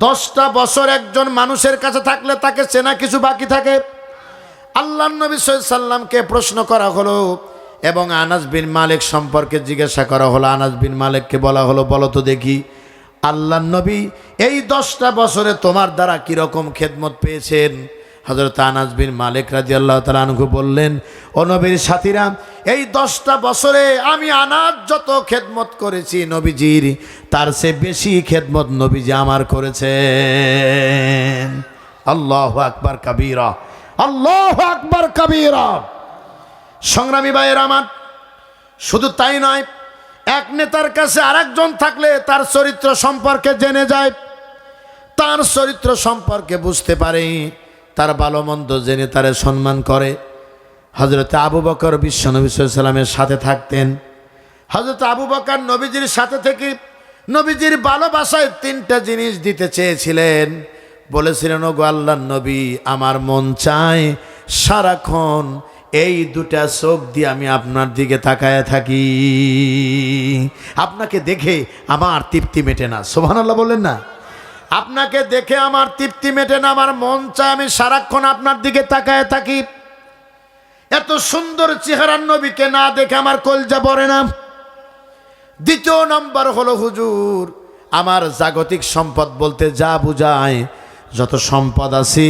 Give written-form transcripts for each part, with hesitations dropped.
10টা বছর একজন মানুষের কাছে থাকলে তাকে চেনা কিছু বাকি থাকে। আল্লাহর নবী সাল্লাল্লাহু আলাইহি সাল্লামকে প্রশ্ন করা হলো এবং আনাস বিন মালিক সম্পর্কে জিজ্ঞাসা করা হলো। আনাস বিন মালিককে বলা হলো, বলো তো দেখি আল্লাহর নবী এই 10টা বছরে তোমার দ্বারা কিরকম খেদমত পেয়েছেন। হযরত আনাস বিন মালিক রাদিয়াল্লাহু তাআলা আনহু বললেন, ও নবীর সাথীরা, এই 10টা বছরে আমি আনাস যত খেদমত করেছি নবীজির, তার চেয়ে বেশি খেদমত নবীজি আমার করেছেন। আল্লাহু আকবার কাবীরা, আল্লাহু আকবার কাবীরা। সংগ্রামী ভাইয়ের আমার, শুধু তাই নয়, এক নেতার কাছে আরেকজন থাকলে তার চরিত্র সম্পর্কে জেনে যায়, তার চরিত্র সম্পর্কে বুঝতে পারে, তার ভালো মন্দ জেনে তারে সম্মান করে। হযরত আবু বকর বিশ্বনবী সাল্লাল্লাহু আলাইহি সাল্লামের সাথে থাকতেন। হযরত আবু বকর নবীজির সাথে থেকে নবীজির ভালোবাসায় 3টা জিনিস দিতে চেয়েছিলেন। বলেছিলেন, ওগো আল্লাহর নবী, আমার মন চায় সারাক্ষণ এই 2টা চোখ দিয়ে আমি আপনার দিকে তাকায় থাকি, আপনাকে দেখে আমার তৃপ্তি মেটে না। সুবহানাল্লাহ বললেন না? আপনাকে দেখে আমার তৃপ্তি মেটে না, আমার মন চায় আমি সারাক্ষণ আপনার দিকে তাকায় থাকি। এত সুন্দর চেহারার নবীকে না দেখে আমার কলজা ভরে না। দ্বিতীয় নম্বর হলো, হুজুর, আমার জাগতিক সম্পদ বলতে যা বুঝায়, যত সম্পদ আছে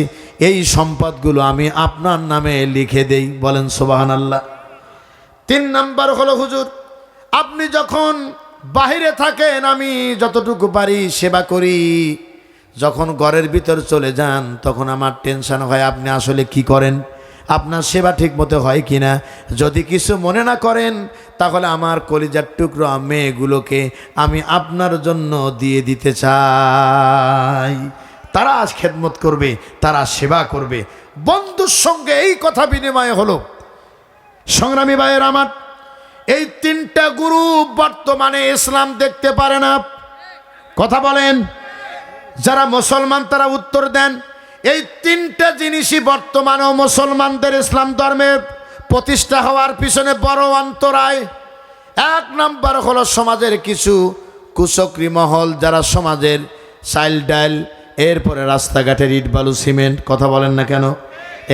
এই সম্পদগুলো আমি আপনার নামে লিখে দেই। বলেন সুবহানাল্লাহ। 3 নম্বর হলো, হুজুর, আপনি যখন বাহিরে থাকেন আমি যতটুকু পারি সেবা করি, যখন ঘরের ভিতর চলে যান তখন আমার টেনশন হয় আপনি আসলে কি করেন, আপনার সেবা ঠিক মতো হয় কিনা। যদি কিছু মনে না করেন তাহলে আমার কলিজার টুকরো মেয়েগুলোকে আমি আপনার জন্য দিয়ে দিতে চাই। তারা আজ খেদমত করবে, তারা সেবা করবে। বন্ধুর সঙ্গে এই কথা বিনিময় হলো। সংগ্রামী ভাইয়ের আমার, এই 3টা গ্রুপ বর্তমানে ইসলাম দেখতে পারে না। কথা বলেন। যারা মুসলমান তারা উত্তর দেন। এই 3টা জিনিসই বর্তমানেও মুসলমানদের ইসলাম ধর্মের প্রতিষ্ঠা হওয়ার পিছনে বড় অন্তরায়। 1 নম্বর হলো সমাজের কিছু কুচক্রী মহল, যারা সমাজের চাইল ডাইল, এরপরে রাস্তাঘাটের ইট বালু সিমেন্ট, কথা বলেন না কেন,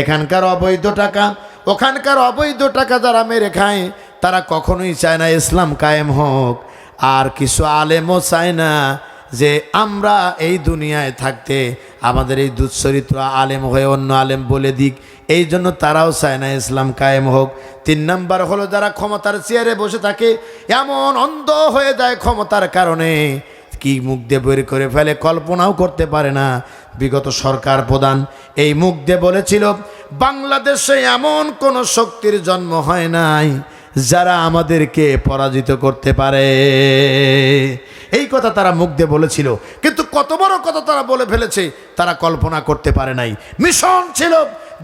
এখানকার অবৈধ টাকা ওখানকার অবৈধ টাকা যারা মেরে খায়, তারা কখনোই চায় না ইসলাম কায়েম হোক। আর কিছু আলেমও চায় না যে আমরা এই দুনিয়ায় থাকতে আমাদের এই দুঃচরিত্র আলেম হয়ে অন্য আলেম বলে দিক, এই জন্য তারাও চায় না ইসলাম কায়েম হোক। 3 নম্বর হলো, যারা ক্ষমতার চেয়ারে বসে থাকে, এমন অন্ধ হয়ে যায় ক্ষমতার কারণে, কি মুখ দিয়ে বের করে ফেলে কল্পনাও করতে পারে না। বিগত সরকার প্রধান এই মুখ দিয়ে বলেছিল, বাংলাদেশে এমন কোন শক্তির জন্ম হয় নাই যারা আমাদেরকে পরাজিত করতে পারে। এই কথা তারা মুখ দিয়ে বলেছিল, কিন্তু কত বড় কথা তারা বলে ফেলেছে তারা কল্পনা করতে পারে নাই। মিশন ছিল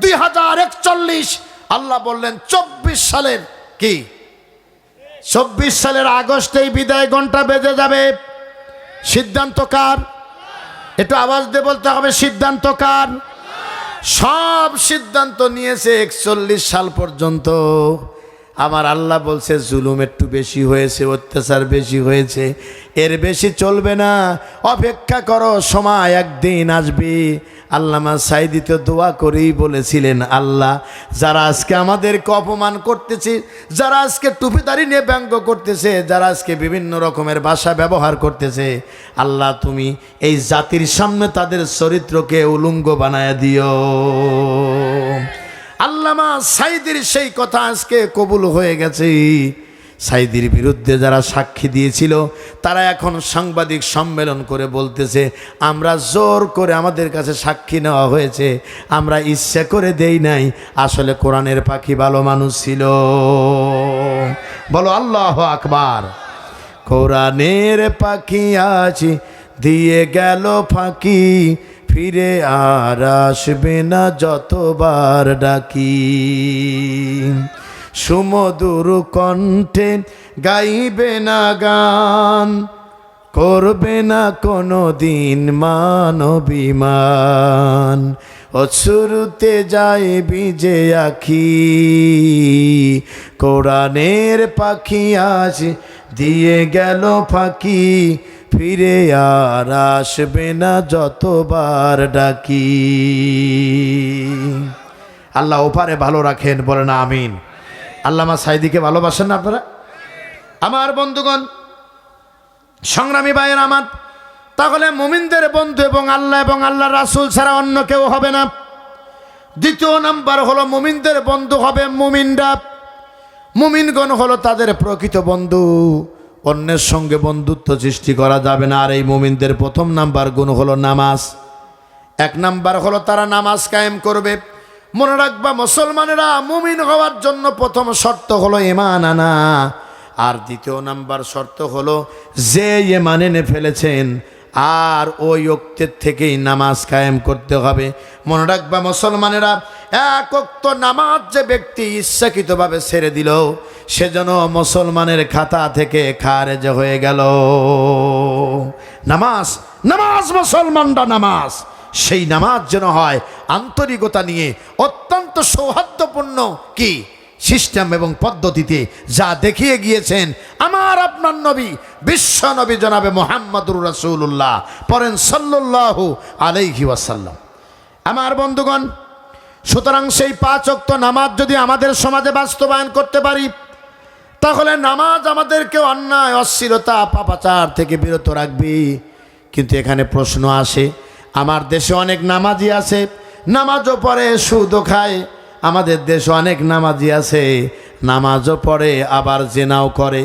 2041। আল্লাহ বললেন 24 সালের কি 24 সালের আগস্টেই বিদায় ঘন্টা বেজে যাবে। সিদ্ধান্ত কার? একটু আওয়াজ দিয়ে বলতে হবে, সিদ্ধান্ত কার? সব সিদ্ধান্ত নিয়েছে 41 সাল পর্যন্ত। আমার আল্লাহ বলছে জুলুম একটু বেশি হয়েছে, অত্যাচার বেশি হয়েছে, এর বেশি চলবে না, অপেক্ষা করো, সময় একদিন আসবে। আল্লামা সাঈদী তো দোয়া করেই বলেছিলেন, আল্লাহ যারা আজকে আমাদেরকে অপমান করতেছে, যারা আজকে টুপিদারি নিয়ে ব্যঙ্গ করতেছে, যারা আজকে বিভিন্ন রকমের ভাষা ব্যবহার করতেছে, আল্লাহ তুমি এই জাতির সামনে তাদের চরিত্রকে উলঙ্গ বানায় দিও। আল্লামা সাঈদীর সেই কথা আজকে কবুল হয়ে গেছে। সাঈদীর বিরুদ্ধে যারা সাক্ষী দিয়েছিল তারা এখন সাংবাদিক সম্মেলন করে বলতেছে, আমরা জোর করে আমাদের কাছে সাক্ষী নেওয়া হয়েছে, আমরা ইচ্ছা করে দেই নাই, আসলে কোরআনের পাখি ভালো মানুষ ছিল। বলো আল্লাহু আকবার। কোরআনের পাখি আছি দিয়ে গেল ফাঁকি, ফিরে আর আসবে না যতবার ডাকি, সুমধুর কণ্ঠে গাইবে না গান, করবে না কোনো দিন মানবিমান, অশ্রুতে যায় ভিজে আখি, কোরআনের পাখি আজ দিয়ে গেল ফাঁকি, ফিরে আর আসবে না যতবার ডাকি। আল্লাহ ওপারে ভালো রাখেন, বলেন আমিন। আল্লামা সাইদিকে ভালোবাসেন না আপনারা? আমার বন্ধুগণ, সংগ্রামী ভাইয়ের আমার, তাহলে মুমিনদের বন্ধু এবং আল্লাহ রাসূল ছাড়া অন্য কেউ হবে না। দ্বিতীয় নাম্বার হলো মুমিনদের বন্ধু হবে মুমিনরা। মুমিনগণ হলো তাদের প্রকৃত বন্ধু, অন্যের সঙ্গে বন্ধুত্ব সৃষ্টি করা যাবে না। আর এই মুমিনদের প্রথম নাম্বার গুণ হলো নামাজ। এক নাম্বার হলো তারা নামাজ কায়েম করবে। মনে রাখবা মুসলমানেরা, মুমিন হওয়ার জন্য প্রথম শর্ত হলো ঈমান আনা, আর দ্বিতীয় নাম্বার শর্ত হলো যে ঈমান এনে ফেলেছেন আর ওই ওক্তের থেকেই নামাজ কায়েম করতে হবে। মনে রাখবা মুসলমানেরা, এক ওক্ত নামাজ যে ব্যক্তি ইচ্ছাকৃতভাবে ছেড়ে দিল, সেজন্য মুসলমানের খাতা থেকে খারেজ হয়ে গেল। নামাজ নামাজ মুসলমানরা নামাজ, সেই নামাজ যেন হয় আন্তরিকতা নিয়ে, অত্যন্ত সৌহার্দ্যপূর্ণ কি সিস্টেম এবং পদ্ধতিতে, যা দেখিয়ে গিয়েছেন আমার আপনার নবী, বিশ্ব নবী জনাবে মুহাম্মদুর রাসূলুল্লাহ, পড়েন সাল্লাল্লাহু আলাইহি ওয়াসাল্লাম। আমার বন্ধুগণ, সুতরাং সেই 5 ওয়াক্ত নামাজ যদি আমাদের সমাজে বাস্তবায়ন করতে পারি, তাহলে নামাজ আমাদেরকে অন্যায়, অশ্লীলতা, পাপাচার থেকে বিরত রাখবে। কিন্তু এখানে প্রশ্ন আসে, আমার দেশে অনেক নামাজি আছে, নামাজও পড়ে, সুদও খায়। আমাদের দেশে অনেক নামাজি আছে, নামাজও পড়ে আবার জেনাও করে,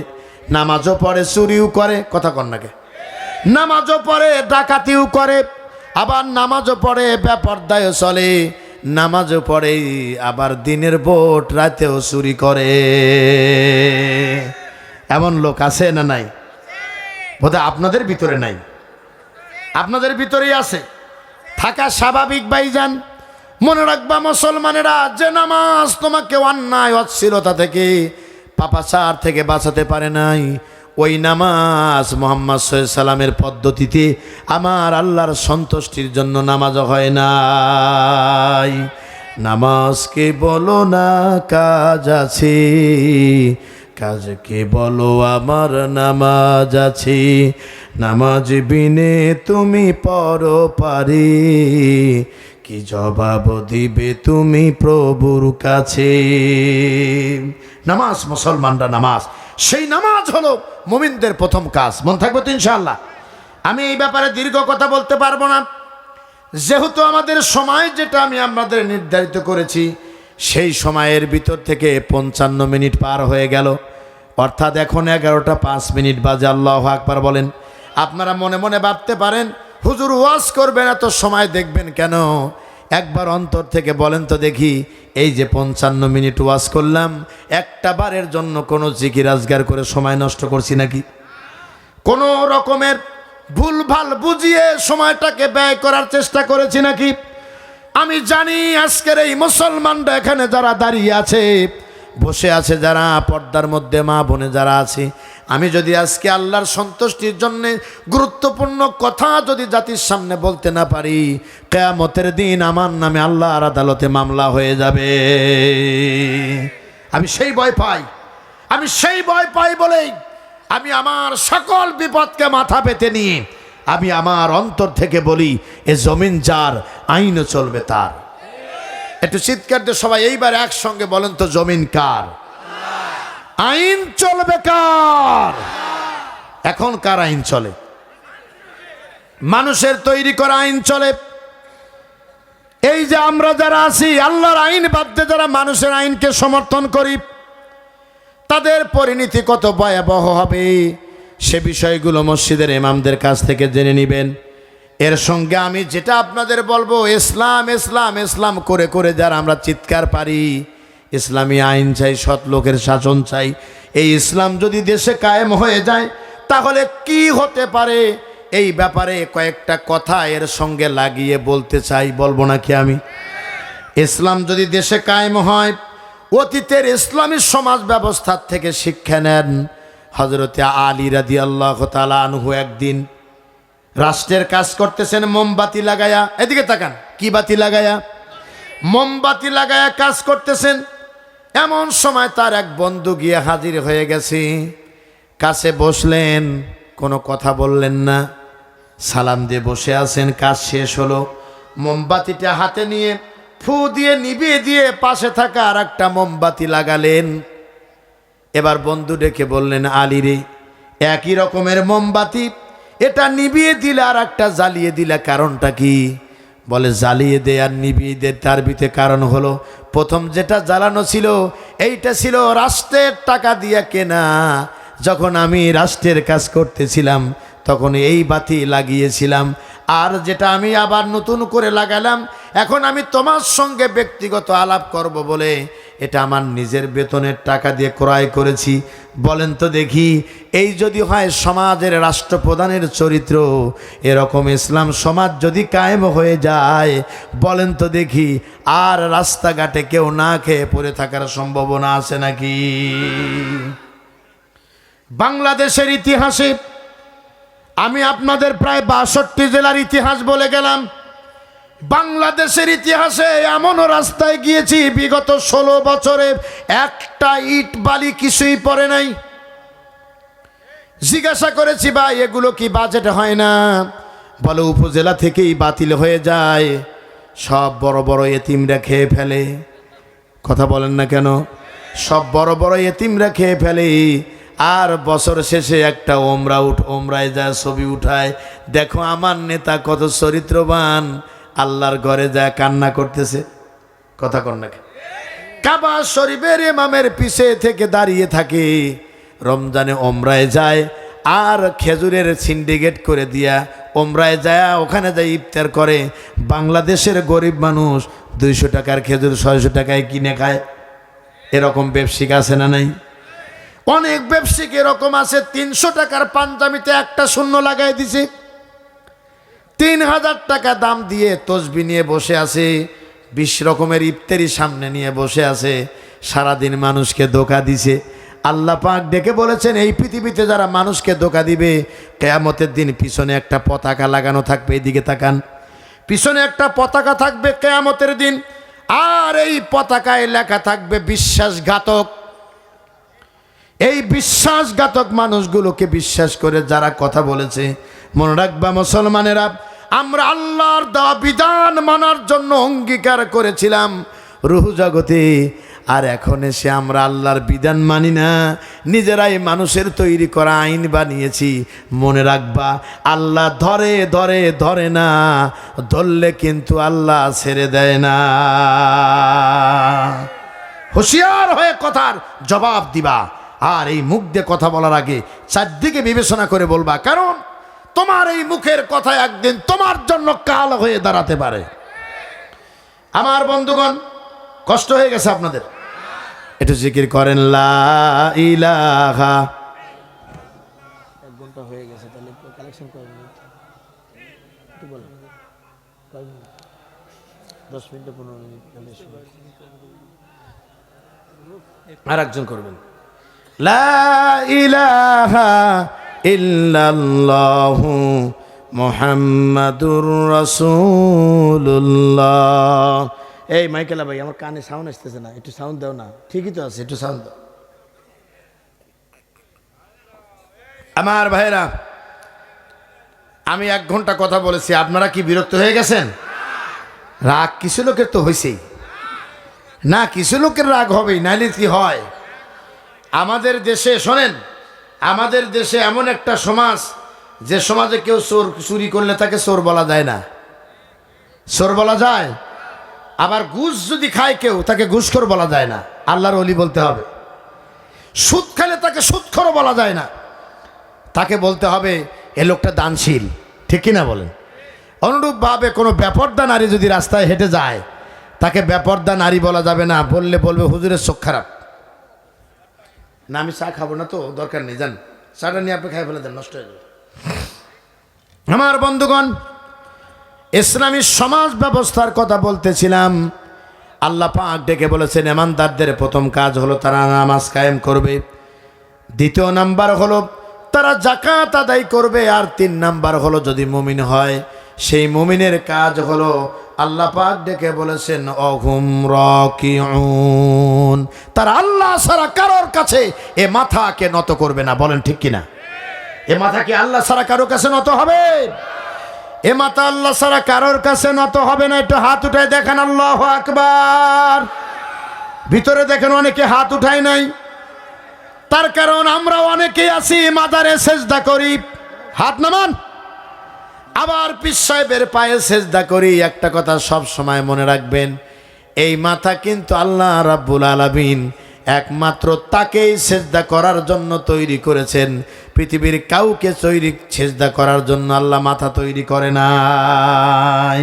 নামাজও পড়ে চুরিও করে, কথা কন নাকি, নামাজও পড়ে ডাকাতিও করে, আবার নামাজও পড়ে বেপরদায়ও চলে, নামাজও পড়ে আবার দিনের ভোট রাতেও চুরি করে। এমন লোক আছে না নাই? বোধহয় আপনাদের ভিতরে নাই, আপনাদের ভিতরেই আছে, থাকা স্বাভাবিক ভাইজান। মনে রাখবা মুসলমানেরা, যে নামাজ তোমাকে অন্যায়, অশ্লীলতা থেকে, পাপাচার থেকে বাঁচাতে পারে নাই, ওই নামাজ মুহাম্মদ সাল্লাল্লাহু আলাইহি সাল্লামের পদ্ধতিতে আমার আল্লাহর সন্তুষ্টির জন্য নামাজ হয় নাই। নামাজকে বলো না কাজ আছে, কাজকে বলো আমার নামাজ আছে, নামাজ বিনে তুমি পরো পারে, কি জবাব দিবে তুমি প্রভুর কাছে। নামাজ মুসলমানরা নামাজ, সেই নামাজ হলো মুমিনদের প্রথম কাজ। মন থাকবে তো ইনশাআল্লাহ? আমি এই ব্যাপারে দীর্ঘ কথা বলতে পারবো না, যেহেতু আমাদের সময় যেটা আমি আপনাদের নির্ধারিত করেছি, সেই সময়ের ভিতর থেকে 55 মিনিট পার হয়ে গেল, অর্থাৎ এখন 11টা 5 মিনিট বাজে। আল্লাহু আকবার বলেন। আপনারা মনে মনে ভাবতে পারেন, হুজুর ওয়াজ করবেন, এত সময় দেখবেন কেন? একবার অন্তর থেকে বলেন তো দেখি, এই যে 55 মিনিট ওয়াজ করলাম, একটা বারের জন্য কোনো জিকির আজগার করে সময় নষ্ট করছি নাকি? কোনো রকমের ভুলভাল বুঝিয়ে সময়টাকে ব্যয় করার চেষ্টা করেছি নাকি? আমি জানি আজকের এই মুসলমানরা এখানে যারা দাঁড়িয়ে আছে, বসে আছে যারা, পর্দার মধ্যে মা বোনে যারা আছে, আমি যদি আজকে আল্লাহর সন্তুষ্টির জন্য গুরুত্বপূর্ণ কথা যদি জাতির সামনে বলতে না পারি, কিয়ামতের দিন আমার নামে আল্লাহর আদালতে মামলা হয়ে যাবে। আমি সেই ভয় পাই, আমি সেই ভয় পাই বলেই আমি আমার সকল বিপদকে মাথা পেতে নিয়ে আমি আমার অন্তর থেকে বলি, এ জমিন যার, আইনও চলবে তার। একটু চিৎকার দিয়ে সবাই এইবার একসঙ্গে বলেন তো, জমিন কার, আইন চলবে কার? এখন কার আইন চলে? মানুষের তৈরি করা আইন চলে। এই যে আমরা যারা আছি, আল্লাহর আইন বাদ দিয়ে যারা মানুষের আইনকে সমর্থন করি, তাদের পরিণতি কত ভয়াবহ হবে সে বিষয়গুলো মসজিদের ইমামদের কাছ থেকে জেনে নেবেন। এর সঙ্গে আমি যেটা আপনাদের বলবো, ইসলাম ইসলাম ইসলাম করে করে যারা আমরা চিৎকার পারি, ইসলামী আইন চাই, সৎ লোকের শাসন চাই, এই ইসলাম যদি দেশে কায়েম হয়ে যায় তাহলে কি হতে পারে, এই ব্যাপারে কয়েকটা কথা এর সঙ্গে লাগিয়ে বলতে চাই। বলবো নাকি আমি? ইসলাম যদি দেশে কায়েম হয়, অতীতের ইসলামী সমাজ ব্যবস্থার থেকে শিক্ষা নেন। হযরতে আলী রাদিয়াল্লাহু তাআলা আনহু একদিন রাষ্ট্রের কাজ করতেছেন, মোমবাতি লাগায়া, এদিকে তাকান, কি বাতি লাগায়া? মোমবাতি লাগায়া কাজ করতেছেন। এমন সময় তার এক বন্ধু গিয়ে হাজির হয়ে গেছে, কাছে বসলেন, কোনো কথা বললেন না, সালাম দিয়ে বসে আছেন। কাজ শেষ হলো, মোমবাতিটা হাতে নিয়ে ফু দিয়ে নিভিয়ে দিয়ে পাশে থাকা আর একটা মোমবাতি লাগালেন। এবার বন্ধু ডেকে বললেন, আলী রে, একই রকমের মোমবাতি, এটা নিভিয়ে দিলে আর একটা জ্বালিয়ে দিলে কারণটা কি? বলে, জ্বালিয়ে দে আর নিভিয়ে দে, তার ভিতরে কারণ হলো, প্রথম যেটা জ্বালানো ছিল এইটা ছিল রাষ্ট্রের টাকা দিয়ে কেনা। যখন আমি রাষ্ট্রের কাজ করতেছিলাম তখন এই বাতি লাগিয়েছিলাম, আর যেটা আমি আবার নতুন করে লাগালাম, এখন আমি তোমার সঙ্গে ব্যক্তিগত আলাপ করব বলে এটা আমার নিজের বেতনের টাকা দিয়ে ক্রয় করেছি। বলেন তো দেখি, এই যদি হয় সমাজের রাষ্ট্রপ্রধানের চরিত্র, এরকম ইসলাম সমাজ যদি কায়েম হয়ে যায়, বলেন তো দেখি আর রাস্তাঘাটে কেউ না খেয়ে পড়ে থাকার সম্ভাবনা আছে নাকি? বাংলাদেশের ইতিহাসে আমি আপনাদের প্রায় 62 জেলার ইতিহাস বলে গেলাম। বাংলাদেশের ইতিহাসে এমনও রাস্তায় গিয়েছি বিগত 16 বছরে একটা ইট বালি কিছুই পড়ে নাই। জিজ্ঞাসা করেছি, ভাই এগুলো কি বাজেট হয় না? বলে, উপজেলা থেকেই বাতিল হয়ে যায়, সব বড় বড় এতিমরা খেয়ে ফেলে। কথা বলেন না কেন? সব বড় বড় এতিমরা খেয়ে ফেলে। আর বছর শেষে একটা ওমরায় যায় ছবি উঠায়, দেখো আমার নেতা কত চরিত্রবান, আল্লাহর ঘরে যায় কান্না করতেছে। কথা কন না? কাবা শরীফের ইমামের পিছে থেকে দাঁড়িয়ে থাকে, রমজানে ওমরায় যায় আর খেজুরের সিন্ডিকেট করে দিয়া ওমরায় যায়, ওখানে যায় ইফতার করে। বাংলাদেশের গরিব মানুষ 200 টাকার খেজুর 600 টাকায় কিনে খায়। এরকম ব্যবসায়িক আছে না নাই? অনেক ব্যবসায়িক এরকম আছে, 300 টাকার পাঞ্জাবিতে একটা শূন্য লাগাই দিছে, 3000 টাকা দাম দিয়ে তসবি নিয়ে বসে আছে, 20 রকমের ইফতারি সামনে নিয়ে বসে আছে, সারাদিন মানুষকে ধোঁকা দিছে। আল্লাহ পাক ডেকে বলেছেন, এই পৃথিবীতে যারা মানুষকে ধোঁকা দিবে, কিয়ামতের দিন পিছনে একটা পতাকা লাগানো থাকবে, এদিকে তাকান, পিছনে একটা পতাকা থাকবে কিয়ামতের দিন, আর এই পতাকায় লেখা থাকবে বিশ্বাসঘাতক। এই বিশ্বাসঘাতক মানুষগুলোকে বিশ্বাস করে যারা কথা বলেছে, মনে রাখবা মুসলমানেরা, আমরা আল্লাহর দেওয়া বিধান মানার জন্য অঙ্গীকার করেছিলাম রূহ জগতে, আর এখন এসে আমরা আল্লাহর বিধান মানি না, নিজেরাই মানুষের তৈরি করা আইন বানিয়েছি। মনে রাখবা, আল্লাহ ধরে ধরে ধরে না, ধরলে কিন্তু আল্লাহ ছেড়ে দেয় না। হুঁশিয়ার হয়ে কথার জবাব দিবা, আর এই মুখ দিয়ে কথা বলার আগে চারদিকে বিবেচনা করে বলবা, কারণ তোমার এই মুখের কথা একদিন তোমার জন্য কাল হয়ে দাঁড়াতে পারে। আমার বন্ধুগণ, কষ্ট হয়ে গেছে আপনাদের? একটু জিকির করেন, লা ইলাহা। 1 ঘন্টা হয়ে গেছে, তাহলে কালেকশন করবেন একটু বলেন, 10 মিনিট 15 মিনিট আর একজন করবেন, লা ইলাহা ইল্লাল্লাহু মুহাম্মাদুর রাসূলুল্লাহ। এই মাইকেলা ভাই, আমার কানে সাউন্ড আসতেছে না, একটু সাউন্ড দাও না। ঠিকই তো আছে, একটু সাউন্ড দাও। আমার ভাইরা, আমি 1 ঘন্টা কথা বলেছি, আপনারা কি বিরক্ত হয়ে গেছেন? রাগ কিছু লোকের তো হয়েছেই না, কিছু লোকের রাগ হবেই, নাইলে কি হয়? আমাদের দেশে শোনেন, আমাদের দেশে এমন একটা সমাজ, যে সমাজে কেউ চুরি করলে তাকে চোর বলা যায় না। চোর বলা যায়, আবার ঘুষ যদি খায় কেউ, তাকে ঘুষখোর বলা যায় না, আল্লাহর ওলি বলতে হবে। সুদ খেলে তাকে সুদখোর বলা যায় না, তাকে বলতে হবে এ লোকটা দানশীল। ঠিক কিনা বলেন? অনুরূপভাবে কোনো বেপরদা নারী যদি রাস্তায় হেঁটে যায়, তাকে বেপরদা নারী বলা যাবে না, বললে বলবে হুজুরের চোখ খারাপ। না, আমি চা খাবো না, তো দরকার নেই, যান চাটা নিয়ে আপনি খাই ফেলে দেন, নষ্ট হয়ে যাবে। আমার বন্ধুগণ, ইসলামী সমাজ ব্যবস্থার কথা বলতেছিলাম। আল্লাহ পাক ডেকে বলেছেন, ইমানদারদের প্রথম কাজ হলো তারা নামাজ কায়েম করবে, 2 নাম্বার হলো তারা যাকাত আদায় করবে, আর 3 নাম্বার হলো যদি মুমিন হয়, সেই মুমিনের কাজ হলো আল্লাহ পাক ডেকে বলেছেন অহুম রাকিউন, তারা আল্লাহ ছাড়া কারোর কাছে এ মাথাকে নত করবে না। বলেন ঠিক কিনা? এ মাথা কি আল্লাহ ছাড়া কারোর কাছে নত হবে? এ মাথা আল্লাহ ছাড়া কারোর কাছে নত হবে না। একটু হাত উঠায় দেখেন, আল্লাহু আকবার। ভিতরে দেখেন অনেকে হাত উঠায় নাই, তার কারণ আমরা অনেকেই আছি মাজারে সেজদা করি, হাত নামান। আবার পীর সাহেবের পায়ে সেজদা করি। একটা কথা সব সময় মনে রাখবেন, এই মাথা কিন্তু আল্লাহ রাব্বুল আলামিন একমাত্র তাকেই সেজদা করার জন্য তৈরি করেছেন। পৃথিবীর কাউকে সেজদা করার জন্য আল্লাহ মাথা তৈরি করে নাই।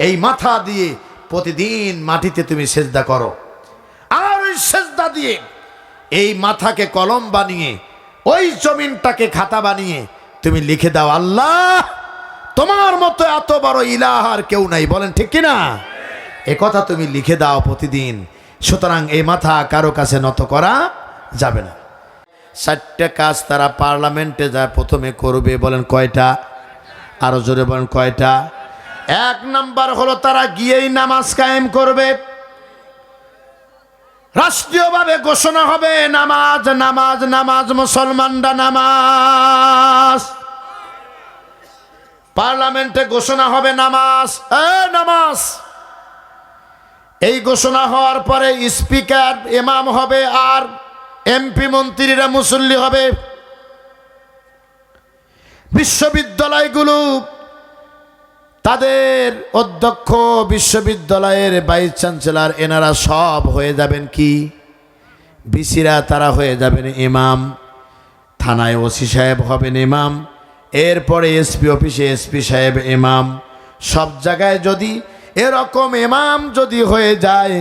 এই মাথা দিয়ে প্রতিদিন মাটিতে তুমি সেজদা করো, আর ওই সেজদা দিয়ে এই মাথাকে কলম বানিয়ে ওই জমিনটাকে খাতা বানিয়ে তুমি লিখে দাও, আল্লাহ তোমার মতো এত বড় ইলাহ আর কেউ নাই। বলেন ঠিক কিনা? এ কথা তুমি লিখে দাও প্রতিদিন। সুতরাং এই মাথা কারো কাছে নত করা যাবে না। 4টা কাজ তারা পার্লামেন্টে যা প্রথমে করবে। বলেন কয়টা? আরো জোরে বলেন কয়টা? 1 নাম্বার হলো তারা গিয়েই নামাজ কায়েম করবে। রাষ্ট্রীয়ভাবে ঘোষণা হবে নামাজ নামাজ নামাজ, মুসলমানরা নামাজ। পার্লামেন্টে ঘোষণা হবে নামাজ, নামাজ। এই ঘোষণা হওয়ার পরে স্পিকার ইমাম হবে, আর এমপি মন্ত্রীরা মুসল্লি হবে। বিশ্ববিদ্যালয়গুলো তাদের অধ্যক্ষ, বিশ্ববিদ্যালয়ের ভাইস চ্যান্সেলর, এনারা সব হয়ে যাবেন কি? বিসিরা তারা হয়ে যাবেন ইমাম। থানায় ওসি সাহেব হবেন ইমাম। এরপরে এসপি অফিসে এসপি সাহেব ইমাম। সব জায়গায় যদি এরকম ইমাম যদি হয়ে যায়,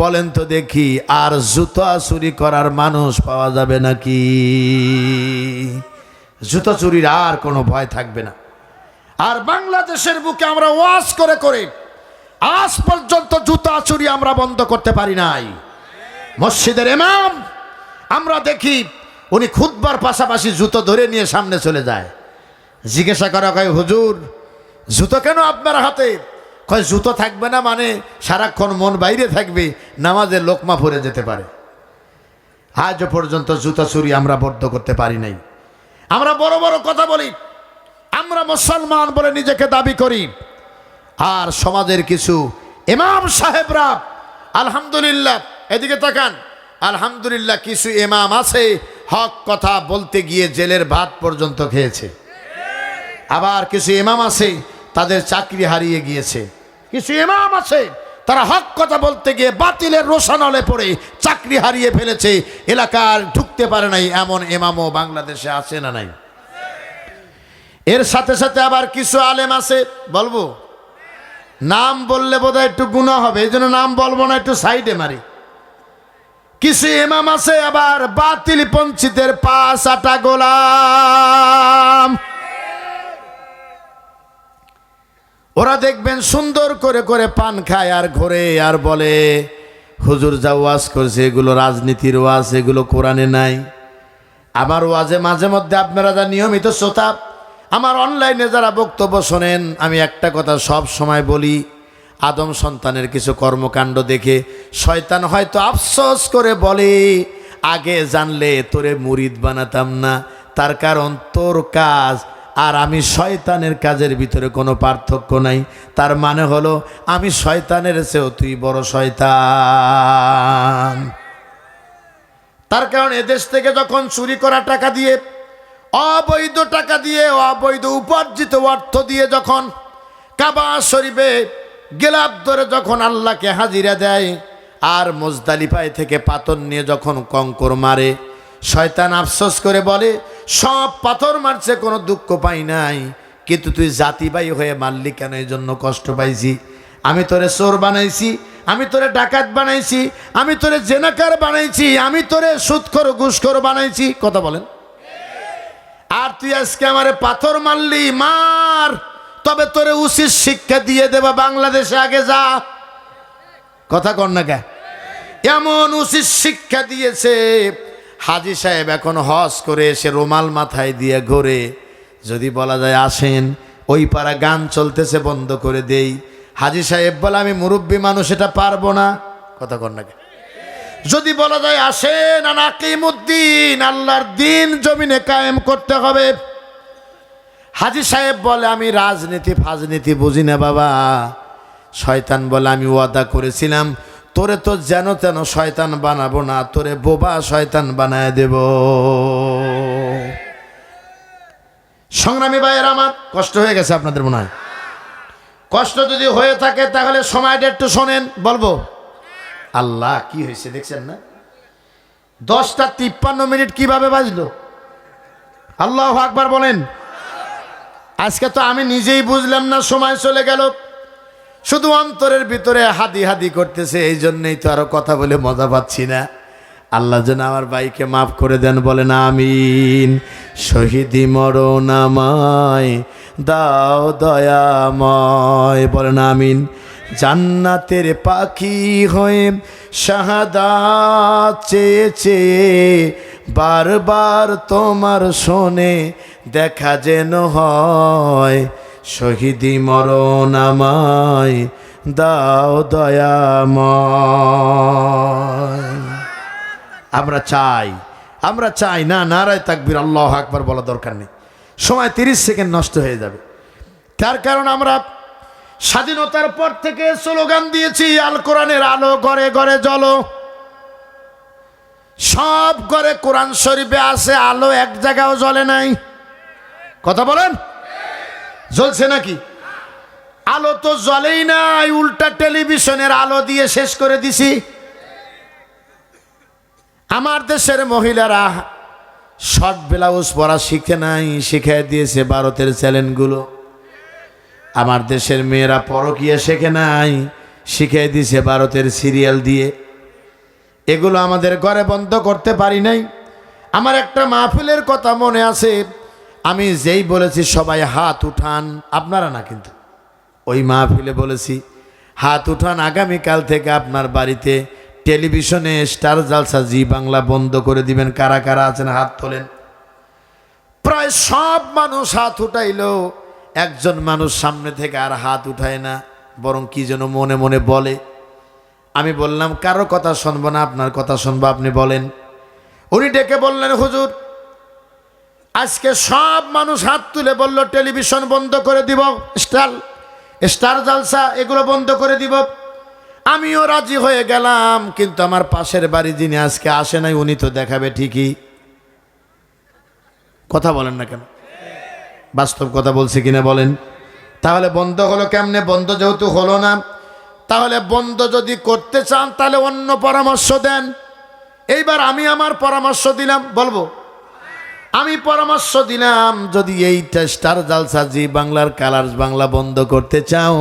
বলেন তো দেখি আর জুতা চুরি করার মানুষ পাওয়া যাবে নাকি? জুতা চুরির আর কোনো ভয় থাকবে না। আর বাংলাদেশের বুকে আমরা ওয়াজ করে করে আজ পর্যন্ত জুতা চুরি আমরা বন্ধ করতে পারি নাই। মসজিদের ইমাম আমরা দেখি উনি খুতবার পাশাপাশি জুতো ধরে নিয়ে সামনে চলে যায়। জিজ্ঞাসা করা হয়, হুজুর জুতো কেন আপনার হাতে? কয় জুতো থাকবে না মানে সারাক্ষণ মন বাইরে থাকবে, নামাজের লোকমা পড়ে যেতে পারে। আজ পর্যন্ত জুতা চুরি আমরা বন্ধ করতে পারি নাই। আমরা বড় বড় কথা বলি, আমরা মুসলমান বলে নিজেকে দাবি করি, আর সমাজের কিছু ইমাম সাহেবরা আলহামদুলিল্লাহ, এদিকে তাকান, আলহামদুলিল্লাহ কিছু ইমাম আছে হক কথা বলতে গিয়ে জেলের ভাত পর্যন্ত খেয়েছে। আবার কিছু ইমাম আছে তাদের চাকরি হারিয়ে গিয়েছে। কিছু ইমাম আছে তারা হক কথা বলতে গিয়ে বাতিলের রোশানলে পড়ে চাকরি হারিয়ে ফেলেছে, এলাকার ঢুকতে পারে নাই। এমন ইমামও বাংলাদেশে আছে না নাই? এর সাথে সাথে আবার কিছু আলেম আছে, বলবো নাম বললে বোধহয় একটু গুনাহ হবে, এই জন্য নাম বলবো না, একটু সাইডে মারি। কিছু ইমাম আছে আবার বাতিল পঞ্চিতের পাঁচ আটা গোলাম। ওরা দেখবেন সুন্দর করে করে পান খায় আর ঘোরে আর বলে হুজুর যা ওয়াজ করছে এগুলো রাজনীতির ওয়াজ, এগুলো কোরআনে নাই। আবার ওয়াজে মাঝে মধ্যে আপনারা যা নিয়মিত শ্রোতা, আমার অনলাইনে যারা বক্তব্য শোনেন, আমি একটা কথা সব সময় বলি, আদম সন্তানের কিছু কর্মকাণ্ড দেখে শয়তান হয়তো আফসোস করে বলে আগে জানলে তোরে মুরিদ বানাতাম না। তার কারণ তোর কাজ আর আমি শয়তানের কাজের ভিতরে কোনো পার্থক্য নাই। তার মানে হলো আমি শয়তানের চেয়েও তুই বড় শয়তান। তার কারণ এদেশ থেকে যখন চুরি করা টাকা দিয়ে, অবৈধ টাকা দিয়ে, অবৈধ উপার্জিত অর্থ দিয়ে যখন কাবা শরীফে গেলাপ ধরে যখন আল্লাহকে হাজিরা দেয়, আর মুজদালিফায় থেকে পাথর নিয়ে যখন কঙ্কর মারে, শয়তান আফসোস করে বলে সব পাথর মারছে কোনো দুঃখ পাই নাই, কিন্তু তুই জাতিবাই হয়ে মারলি কেন? এই জন্য কষ্ট পাইছি। আমি তোরে চোর বানাইছি, আমি তোরে ডাকাত বানাইছি, আমি তোরে জেনাকার বানাইছি, আমি তোরে সুদখোর ঘুষখোর বানাইছি। কথা বলেন। আর তুই আজকে আমারে পাথর মারলি, মার, তবে তোরে উচিত শিক্ষা দিয়ে দেবা বাংলাদেশে, আগে যা। কথা কর না কে? এমন উচিত শিক্ষা দিয়েছে। হাজী সাহেব এখন হজ করে এসে রুমাল মাথায় দিয়ে ঘোরে। যদি বলা যায় আসেন, ওই পাড়া গান চলতেছে বন্ধ করে দেই, হাজী সাহেব বলে আমি মুরব্বী মানুষ, এটা পারবো না। কথা কর না কে? যদি বলা যায় আসেন আনাকিমুদ্দিন, আল্লাহর দিন জমিনে কায়েম করতে হবে, হাজী সাহেব বলে আমি রাজনীতি ফাজনীতি বুঝি না বাবা। শয়তান বলে আমি ওয়াদা করেছিলাম তোরে তো যেন তেন শয়তান বানাবো না, তোরে বোবা শয়তান বানায় দেব। সংগ্রামী ভাইয়ের আমার, কষ্ট হয়ে গেছে আপনাদের মনে হয়? কষ্ট যদি হয়ে থাকে তাহলে সময়টা একটু শোনেন, বলবো। আল্লাহ, কি হয়েছে দেখছেন না? 10:53 কিভাবে বাজলো? আল্লাহু আকবার বলেন। আজকে তো আমি নিজেই বুঝলাম না, সময় চলে গেল। শুধু অন্তরের ভিতরে হাদি হাদি করতেছে, এই জন্যই তো আরো কথা বলে মজা পাচ্ছি না। আল্লাহ যেন আমার ভাইকে মাফ করে দেন, বলেন আমিন। শহীদি মরণ আমায় দাও দয়াময়, বলেন আমিন। জান্নাতের পাখি হয়ে শাহাদাত চেয়ে চেয়ে বারবার তোমার শোনে দেখা যেন হয়। শহীদি মরণ আমায় দাও দয়াময়। আমরা চাই না, নারায়ে তাকবীর আল্লাহু আকবার বলা দরকার নেই। সময় 30 সেকেন্ড নষ্ট হয়ে যাবে। তার কারণ আমরা স্বাধীনতার পর থেকে স্লোগান দিয়েছি, আল কোরআনের আলো ঘরে ঘরে জ্বলো। সব ঘরে কোরআন শরীফে আছে, আলো এক জায়গাও জ্বলে নাই। কথা বলেন, জ্বলছে নাকি? আলো তো জ্বলেই নাই, উল্টা টেলিভিশনের আলো দিয়ে শেষ করে দিছি। আমার দেশের মহিলারা শর্ট ব্লাউজ পরা শিখে নাই, শিখিয়ে দিয়েছে ভারতের চ্যানেলগুলো। আমার দেশের মেয়েরা পরকীয়া শেখে নাই, শিখিয়ে দিয়েছে ভারতের সিরিয়াল দিয়ে। এগুলো আমাদের ঘরে বন্ধ করতে পারি নাই। আমার একটা মাহফিলের কথা মনে আছে, আমি যেই বলেছি সবাই হাত উঠান, আপনারা না কিন্তু, ওই মাহফিলে বলেছি হাত উঠান, আগামীকাল থেকে আপনার বাড়িতে টেলিভিশনে স্টার জালসা জি বাংলা বন্ধ করে দিবেন। কারা কারা আছেন হাত তোলেন। প্রায় সব মানুষ হাত উঠাইলো, একজন মানুষ সামনে থেকে আর হাত উঠায় না, বরং কি যেন মনে মনে বলে। আমি বললাম কারো কথা শুনবো না, আপনার কথা শুনবো, আপনি বলেন। উনি ডেকে বললেন হুজুর আজকে সব মানুষ হাত তুলে বলল টেলিভিশন বন্ধ করে দিব, স্টার জালসা এগুলো বন্ধ করে দিব। আমিও রাজি হয়ে গেলাম, কিন্তু আমার পাশের বাড়ি যিনি আজকে আসে নাই, উনি তো দেখাবে ঠিকই। কথা বলেন না কেন? বাস্তব কথা বলছে কিনা বলেন। তাহলে বন্ধ হলো কেমনে? বন্ধ যেহেতু হলো না, তাহলে বন্ধ যদি করতে চান তাহলে অন্য পরামর্শ দেন। এইবার আমি আমার পরামর্শ দিলাম, বলবো আমি পরামর্শ দিলাম, যদি এইটা স্টার জালসা জি বাংলার কালার্স বাংলা বন্ধ করতে চাও,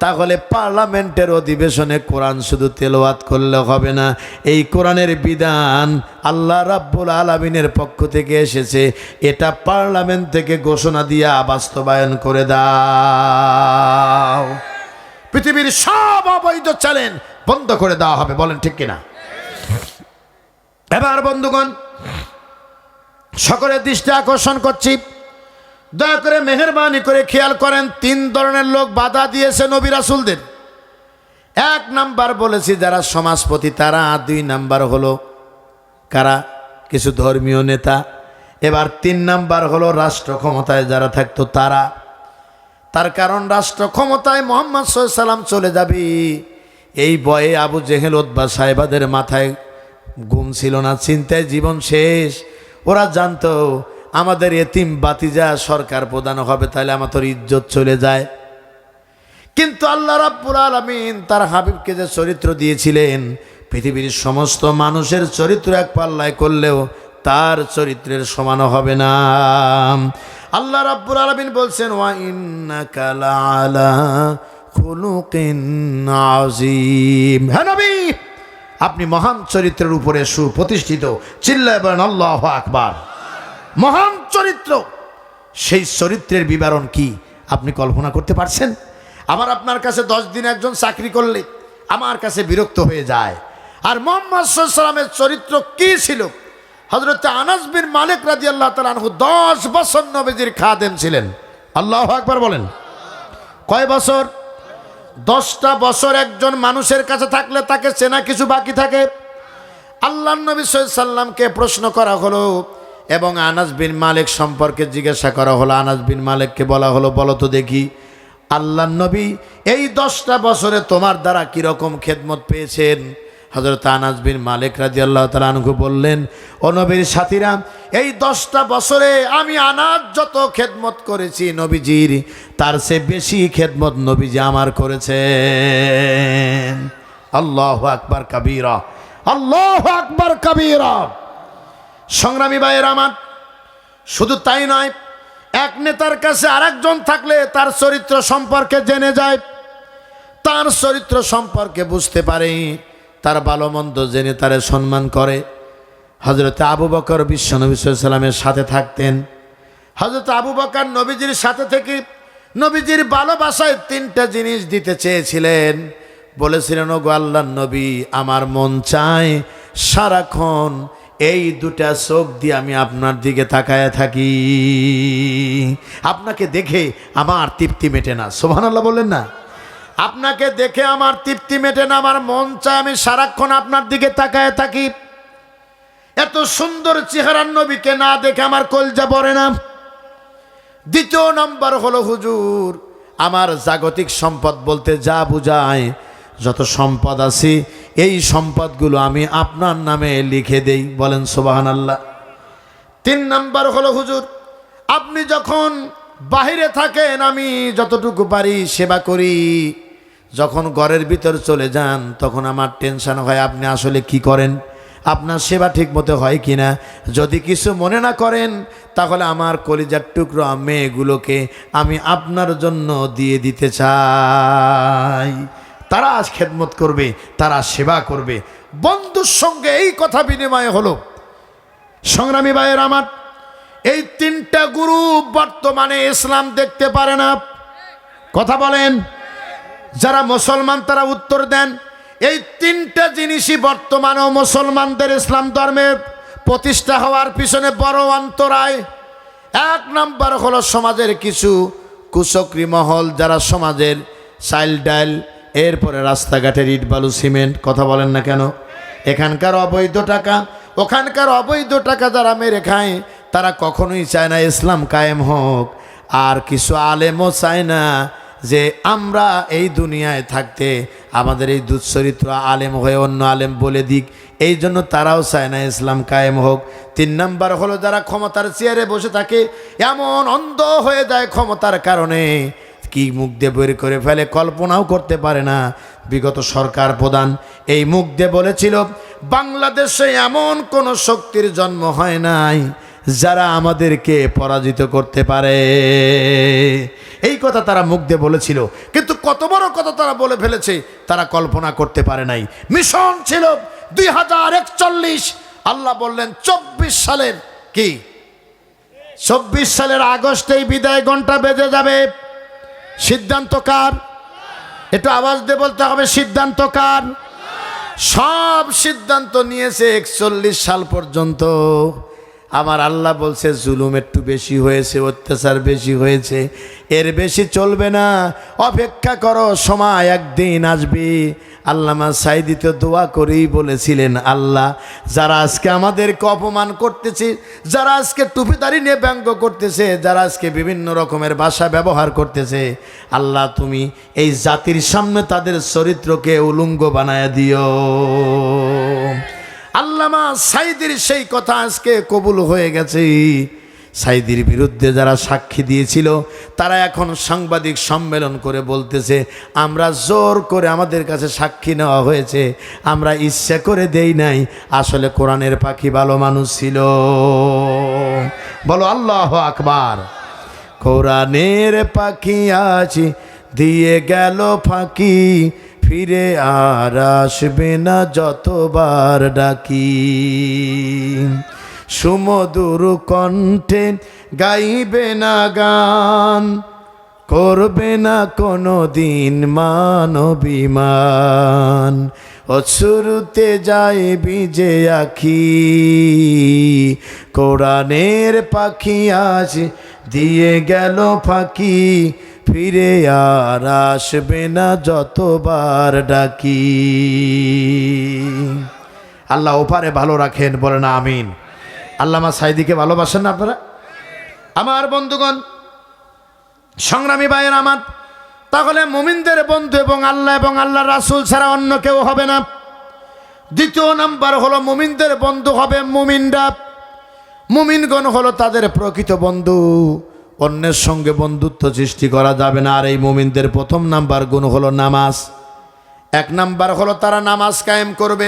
তাহলে পার্লামেন্টের অধিবেশনে কোরআন শুধু তেলাওয়াত করলে হবে না। এই কোরআনের বিধান আল্লাহ রাব্বুল আলামিনের পক্ষ থেকে এসেছে, এটা পার্লামেন্ট থেকে ঘোষণা দিয়া বাস্তবায়ন করে দাও। পৃথিবীর সব অবৈধ চ্যানেল বন্ধ করে দেওয়া হবে, বলেন ঠিক কিনা? এবার বন্ধুগণ, সকলের দৃষ্টি আকর্ষণ করছি, দয়া করে মেহেরবানি করে খেয়াল করেন। 3 ধরনের লোক বাধা দিয়েছে নবী রাসূলদের। 1 নাম্বার বলেছি যারা সমাজপতি তারা, 2 নাম্বার হলো কারা? কিছু ধর্মীয় নেতা। এবার 3 নাম্বার হলো রাষ্ট্র ক্ষমতায় যারা থাকতো তারা। তার কারণ রাষ্ট্র ক্ষমতায় মুহাম্মদ সাল্লাল্লাহু আলাইহি ওয়াসাল্লাম চলে যাবে, এই ভয়ে আবু জেহেল উতবা সাহেবাদের মাথায় ঘুম ছিল না, চিন্তায় জীবন শেষ। ওরা জানতো আমাদের এতিম বাতিজা সরকার প্রধান হবে, তাহলে আমাদের ইজ্জত চলে যায়। কিন্তু আল্লাহ রাব্বুল আলামিন তার হাবিবকে যে চরিত্র দিয়েছিলেন, পৃথিবীর সমস্ত মানুষের চরিত্র এক পাল্লায় করলেও তার চরিত্রের সমান হবে না। আল্লাহ রাব্বুল আলামিন বলছেন, ওয়া ইন্নাকা লাআলা খুলুকিন আযীম। হে নবী, আপনি মহান চরিত্রের উপরে সুপ্রতিষ্ঠিত। চিল্লায় বলেন আল্লাহু আকবার। মহান চরিত্র, সেই চরিত্রের বিবরণ কি আপনি কল্পনা করতে পারছেন? আমার আপনার কাছে 10 দিন একজন চাকরি করলে আমার কাছে বিরক্ত হয়ে যায়। আর মুহাম্মদ সাল্লাল্লাহু আলাইহি ওয়াসাল্লামের চরিত্র কি ছিল? হযরত আনাস বিন মালিক রাদিয়াল্লাহু তাআলা আনহু 10 বছর নবীজির খাদেম ছিলেন। আল্লাহু আকবার বলেন। কয় বছর? 10টা বছর একজন মানুষের কাছে থাকলে তাকে চেনা কিছু বাকি থাকে। আল্লাহর নবী সাল্লাল্লাহু আলাইহি ওয়াসাল্লামকে প্রশ্ন করা হলো, এবং আনাস বিন মালিক সম্পর্কে জিজ্ঞাসা করা হলো। আনাস বিন মালিককে বলা হলো, বলো তো দেখি আল্লাহর নবী এই 10টা বছরে তোমার দ্বারা কিরকম খেদমত পেয়েছেন? হযরত আনাস বিন মালিক রাদিয়াল্লাহু তাআলা আনহু বললেন, ও নবীর সাথীরা, এই 10টা বছরে আমি আনাস যত খেদমত করেছি নবীজির, তার চেয়ে বেশি খেদমত নবীজি আমার করেছেন। আল্লাহু আকবার কাবীরা, আল্লাহু আকবার কাবীরা। সংগ্রামী ভাইয়ের আমার, শুধু তাই নয়, এক নেতার কাছে আরেকজন থাকলে তার চরিত্র সম্পর্কে জেনে যায়, তার চরিত্র সম্পর্কে বুঝতে পারে, তার ভালো মন্দ জেনে তারে সম্মান করে। হযরত আবু বকর বিশ্বনবী সাল্লাল্লাহু আলাইহি ওয়াসাল্লামের সাথে থাকতেন। হযরত আবু বকর নবীজির সাথে থেকে নবীজির ভালোবাসায় 3টা জিনিস দিতে চেয়েছিলেন। বলেছিলেন, ওগো আল্লাহর নবী, আমার মন চায় সারাক্ষণ এই 2টা চোখ দিয়ে আমি আপনার দিকে তাকায় থাকি, আপনাকে দেখে আমার তৃপ্তি মেটে না। সুবহানাল্লাহ বললেন না? আপনাকে দেখে আমার তৃপ্তি মেটে না, আমার মন চায় আমি সারাক্ষণ আপনার দিকে তাকায় থাকি। এত সুন্দর চেহারার নবীকে না দেখে আমার কলজা ভরে না। দ্বিতীয় নম্বর হলো, হুজুর, আমার জাগতিক সম্পদ বলতে যা বুঝায়, যত সম্পদ আছে এই সম্পদগুলো আমি আপনার নামে লিখে দেই। বলেন সুবহানাল্লাহ। 3 নম্বর হলো, হুজুর, আপনি যখন বাহিরে থাকেন আমি যতটুকু পারি সেবা করি, যখন ঘরের ভিতর চলে যান তখন আমার টেনশন হয় আপনি আসলে কি করেন, আপনার সেবা ঠিক মতো হয় কিনা। যদি কিছু মনে না করেন তাহলে আমার কলিজার টুকরো মেয়েগুলোকে আমি আপনার জন্য দিয়ে দিতে চাই। তারা আজ খেদমত করবে, তারা সেবা করবে। বন্ধুর সঙ্গে এই কথা বিনিময় হলো। সংগ্রামী ভাইয়ের আমার, এই 3টা গ্রুপ বর্তমানে ইসলাম দেখতে পারে না। কথা বলেন। যারা মুসলমান তারা উত্তর দেন। এই 3টা জিনিসই বর্তমানেও মুসলমানদের ইসলাম ধর্মের প্রতিষ্ঠা হওয়ার পিছনে বড় অন্তরায়। 1 নম্বর হলো সমাজের কিছু কুচক্রী মহল, যারা সমাজের চাইল ডাইল, এরপরে রাস্তাঘাটের ইট বালু সিমেন্ট, কথা বলেন না কেন, এখানকার অবৈধ টাকা, ওখানকার অবৈধ টাকা যারা মেরে খায়, তারা কখনোই চায় না ইসলাম কায়েম হোক। আর কিছু আলেমও চায় না যে আমরা এই দুনিয়ায় থাকতে আমাদের এই দুঃচরিত্র আলেম হয়ে অন্য আলেম বলে দিক, এই জন্য তারাও চায় না ইসলাম কায়েম হোক। 3 নম্বর হলো, যারা ক্ষমতার চেয়ারে বসে থাকে, এমন অন্ধ হয়ে যায় ক্ষমতার কারণে, কি মুখ দিয়ে বের করে ফেলে কল্পনাও করতে পারে না। বিগত সরকার প্রধান এই মুখ দিয়ে বলেছিল, বাংলাদেশে এমন কোন শক্তির জন্ম হয় নাই যারা আমাদেরকে পরাজিত করতে পারে। এই কথা তারা মুখ দিয়ে বলেছিল, কিন্তু কত বড় কথা তারা বলে ফেলেছে তারা কল্পনা করতে পারে নাই। মিশন ছিল 2041। আল্লাহ বললেন 24 সালের কি 24 সালের আগস্টেই বিদায় ঘন্টা বেজে যাবে। সিদ্ধান্ত কার? একটু আওয়াজ দিয়ে বলতে হবে, সিদ্ধান্ত কার? সব সিদ্ধান্ত নিয়েছে 41 সাল পর্যন্ত। আমার আল্লাহ বলছে জুলুম একটু বেশি হয়েছে, অত্যাচার বেশি হয়েছে, এর বেশি চলবে না, অপেক্ষা করো, সময় একদিন আসবে। আল্লামা সাঈদী তো দোয়া করেই বলেছিলেন, আল্লাহ যারা আজকে আমাদেরকে অপমান করতেছে, যারা আজকে টুপিদারি নিয়ে ব্যঙ্গ করতেছে, যারা আজকে বিভিন্ন রকমের ভাষা ব্যবহার করতেছে, আল্লাহ তুমি এই জাতির সামনে তাদের চরিত্রকে উলঙ্গ বানায় দিও। আল্লামা সাঈদীর সেই কথা আজকে কবুল হয়ে গেছে। সাঈদীর বিরুদ্ধে যারা সাক্ষী দিয়েছিল তারা এখন সাংবাদিক সম্মেলন করে বলতেছে, আমরা জোর করে আমাদের কাছে সাক্ষী নেওয়া হয়েছে, আমরা ইচ্ছা করে দেই নাই, আসলে কোরআনের পাখি ভালো মানুষ ছিল। বলো আল্লাহু আকবার। কোরআনের পাখি আছে দিয়ে গেল ফাঁকি, ফিরে আর আসবে না যতবার ডাকি, সুমধুর কণ্ঠে গাইবে না গান, করবে না কোনো দিন মানবিমান, অশ্রুতে যায় ভিজে আখি, কোরআনের পাখি আজ দিয়ে গেল ফাঁকি, ফিরে আর আসবে না যতবার ডাকি। আল্লাহ ওপারে ভালো রাখেন, বলেন আমিন। আল্লামা সাঈদীকে ভালোবাসেন না আপনারা? আমার বন্ধুগণ, সংগ্রামী ভাইয়ের আমার, তাহলে মুমিনদের বন্ধু এবং আল্লাহ রাসূল ছাড়া অন্য কেউ হবে না। দ্বিতীয় নাম্বার হলো মুমিনদের বন্ধু হবে মুমিনরা। মুমিনগণ হলো তাদের প্রকৃত বন্ধু, অন্যের সঙ্গে বন্ধুত্ব সৃষ্টি করা যাবে না। আর এই মুমিনদের প্রথম নাম্বার গুণ হলো নামাজ। এক নাম্বার হলো তারা নামাজ কায়েম করবে।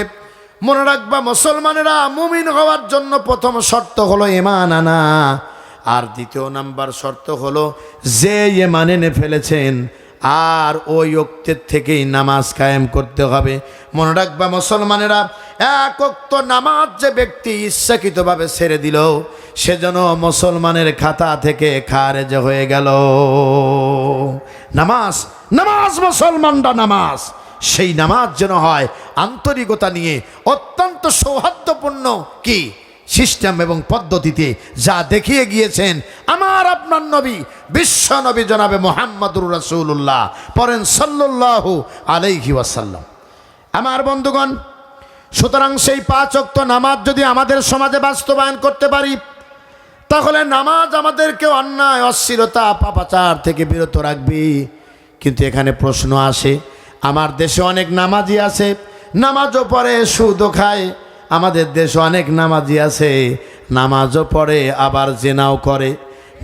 মনে রাখবা মুসলমানেরা, মুমিন হওয়ার জন্য প্রথম শর্ত হলো ঈমান আনা, আর দ্বিতীয় নাম্বার শর্ত হলো যে ঈমান এনে ফেলেছেন আর ওই ওক্তের থেকেই নামাজ কায়েম করতে হবে। মনে রাখবা মুসলমানেরা, এক ওক্ত নামাজ যে ব্যক্তি ইচ্ছাকৃতভাবে ছেড়ে দিল, সেজন্য মুসলমানের খাতা থেকে খারেজ হয়ে গেল। নামাজ নামাজ মুসলমানরা নামাজ, সেই নামাজ যেন হয় আন্তরিকতা নিয়ে, অত্যন্ত সৌহার্দ্যপূর্ণ কি সিস্টেম এবং পদ্ধতিতে, যা দেখিয়ে গিয়েছেন আমার আপনার নবী, বিশ্ব নবী জনাবে মুহাম্মদুর রাসূলুল্লাহ, পড়েন সাল্লাল্লাহু আলাইহি ওয়াসাল্লাম। আমার বন্ধুগণ, সুতরাং সেই 5 ওয়াক্ত নামাজ যদি আমাদের সমাজে বাস্তবায়ন করতে পারি, তাহলে নামাজ আমাদেরকে অন্যায়, অশ্লীলতা, পাপাচার থেকে বিরত রাখবে। কিন্তু এখানে প্রশ্ন আসে, আমার দেশে অনেক নামাজি আছে, নামাজও পড়ে, সুদও খায়। আমাদের দেশে অনেক নামাজি আছে, নামাজও পড়ে আবার জেনাও করে,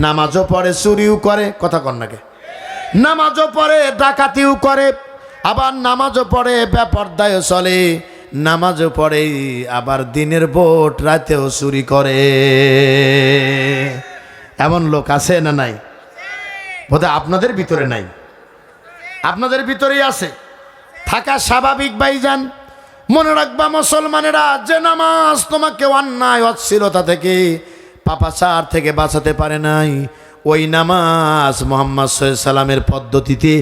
নামাজও পড়ে চুরিও করে, কথা কন নাকি, নামাজও পড়ে ডাকাতিও করে, আবার নামাজও পড়ে বেপরদায়ও চলে, নামাজও পড়ে আবার দিনের ভোট রাতেও চুরি করে। এমন লোক আছে না নাই? বোধহয় আপনাদের ভিতরে নাই, আপনাদের ভিতরেই আছে, থাকা স্বাভাবিক ভাইজান। মনে রাখবা মুসলমানেরা, যে নামাজ তোমাকে অন্যায়, অশ্লীলতা থেকে, পাপাচার থেকে বাঁচাতে পারে নাই, ওই নামাজ মুহাম্মদ সাল্লাল্লাহু আলাইহি সাল্লামের পদ্ধতিতে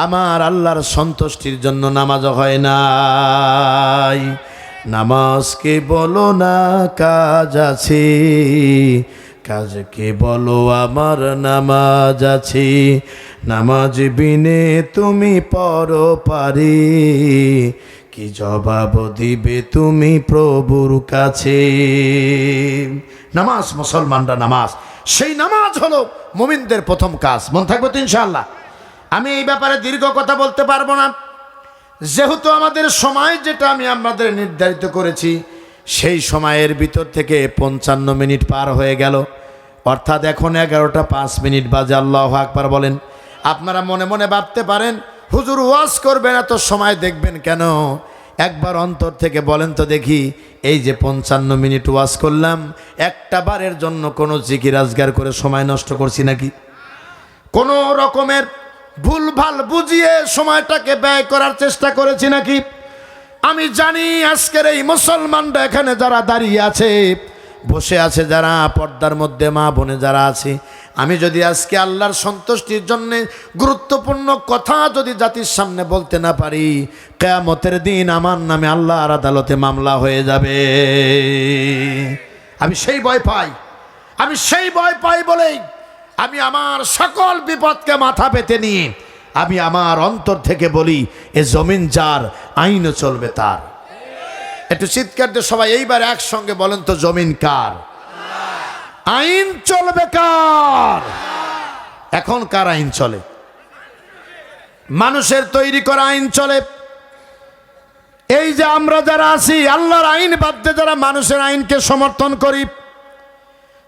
আমার আল্লাহর সন্তুষ্টির জন্য নামাজ হয় নাই। নামাজকে বলো না কাজ আছে, কাজকে বলো আমার নামাজ আছে, নামাজ বিনে তুমি পরো পারি, কি জবাব দিবে তুমি প্রভুর কাছে। নামাজ মুসলমানরা নামাজ, সেই নামাজ হলো মুমিনদের প্রথম কাজ। মন থাকবে তো ইনশাআল্লাহ? আমি এই ব্যাপারে দীর্ঘ কথা বলতে পারবো না, যেহেতু আমাদের সময় যেটা আমি আপনাদের নির্ধারিত করেছি, সেই সময়ের ভিতর থেকে 55 মিনিট পার হয়ে গেল, অর্থাৎ এখন 11টা 5 মিনিট বাজে। আল্লাহু আকবার বলেন। আপনারা মনে মনে ভাবতে পারেন, হুজুর ওয়াজ করবেন, এত সময় দেখবেন কেন? একবার অন্তর থেকে বলেন তো দেখি, এই যে 55 মিনিট ওয়াজ করলাম, একটা বারের জন্য কোনো জিকির আজগার করে সময় নষ্ট করছি নাকি? কোনো রকমের ভুলভাল বুঝিয়ে সময়টাকে ব্যয় করার চেষ্টা করেছি নাকি? আমি জানি আজকের এই মুসলমানরা এখানে যারা দাঁড়িয়ে আছে, বসে আছে যারা, পর্দার মধ্যে মা বোনে যারা আছে, আমি যদি আজকে আল্লাহর সন্তুষ্টির জন্য গুরুত্বপূর্ণ কথা যদি জাতির সামনে বলতে না পারি, কিয়ামতের দিন আমার নামে আল্লাহর আদালতে মামলা হয়ে যাবে। আমি সেই ভয় পাই, আমি সেই ভয় পাই বলেই আমি আমার সকল বিপদকে মাথা পেতে নিয়ে আমি আমার অন্তর থেকে বলি, এ জমিন যার, আইনও চলবে তার। একটু চিৎকার দিয়ে সবাই এইবার একসঙ্গে বলেন তো, জমিন কার, আইন চলবে কার? এখন কার আইন চলে? মানুষের তৈরি করা আইন চলে। এই যে আমরা যারা আছি, আল্লাহর আইন বাদ দিয়ে যারা মানুষের আইনকে সমর্থন করি,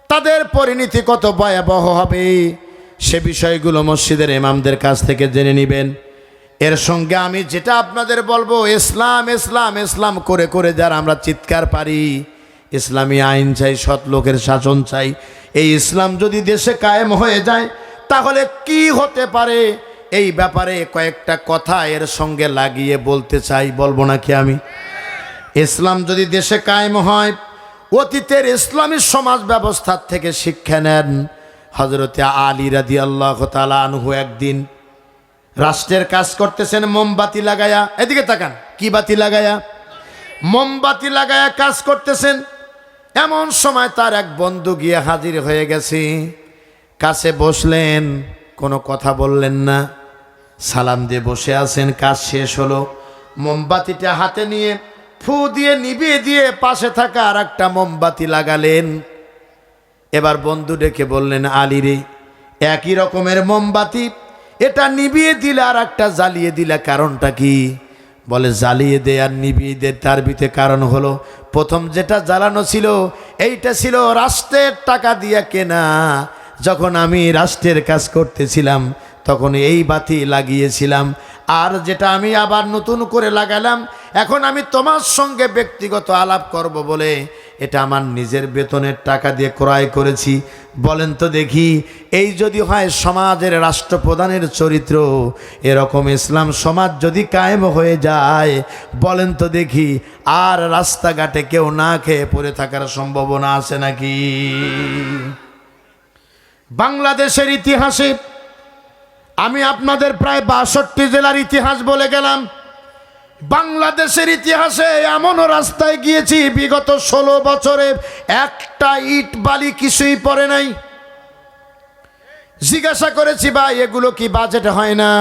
তাদের পরিণতি কত ভয়াবহ হবে সে বিষয়গুলো মসজিদের ইমামদের কাছ থেকে জেনে নেবেন। এর সঙ্গে আমি যেটা আপনাদের বলবো, ইসলাম ইসলাম ইসলাম করে করে যারা আমরা চিৎকার পারি, ইসলামী আইন চাই, সৎ লোকের শাসন চাই, এই ইসলাম যদি দেশে কায়েম হয়ে যায় তাহলে কি হতে পারে, এই ব্যাপারে কয়েকটা কথা এর সঙ্গে লাগিয়ে বলতে চাই। বলবো নাকি আমি? ইসলাম যদি দেশে কায়েম হয়, অতীতের ইসলামী সমাজ ব্যবস্থার থেকে শিক্ষা নেন। হযরতে আলী রাদিয়াল্লাহু তাআলা আনহু একদিন রাষ্ট্রের কাজ করতেছেন, মোমবাতি লাগায়া, এদিকে তাকান, কি বাতি লাগায়া? মোমবাতি লাগায়া কাজ করতেছেন। এমন সময় তার এক বন্ধু গিয়ে হাজির হয়ে গেছে, কাছে বসলেন, কোনো কথা বললেন না, সালাম দিয়ে বসে আছেন। কাজ শেষ হলো, মোমবাতিটা হাতে নিয়ে ফু দিয়ে নিভিয়ে দিয়ে পাশে থাকা আর একটা মোমবাতি লাগালেন। এবার বন্ধু ডেকে বললেন, আলী রে, একই রকমের মোমবাতি, এটা নিভিয়ে দিলে আর একটা জ্বালিয়ে দিলে কারণটা কি? বলে, জ্বালিয়ে দে আর নিভিয়ে দে, তার ভিতরে কারণ হলো, প্রথম যেটা জ্বালানো ছিল এইটা ছিল রাষ্ট্রের টাকা দিয়ে কেনা। যখন আমি রাষ্ট্রের কাজ করতেছিলাম তখন এই বাতি লাগিয়েছিলাম, আর যেটা আমি আবার নতুন করে লাগালাম, এখন আমি তোমার সঙ্গে ব্যক্তিগত আলাপ করব বলে এটা আমার নিজের বেতনের টাকা দিয়ে ক্রয় করেছি। বলেন তো দেখি, এই যদি হয় সমাজের রাষ্ট্রপ্রধানের চরিত্র, এরকম ইসলাম সমাজ যদি কায়েম হয়ে যায়, বলেন তো দেখি আর রাস্তাঘাটে কেউ না খেয়ে পড়ে থাকার সম্ভাবনা আছে নাকি? বাংলাদেশের ইতিহাসে আমি আপনাদের প্রায় 62 জেলার ইতিহাস বলে গেলাম। বাংলাদেশের ইতিহাসে এমনও রাস্তায় গিয়েছি বিগত 16 বছরে একটা ইট বালি কিছুই পড়ে নাই। জিজ্ঞাসা করেছি, ভাই এগুলো কি বাজেট হয় না?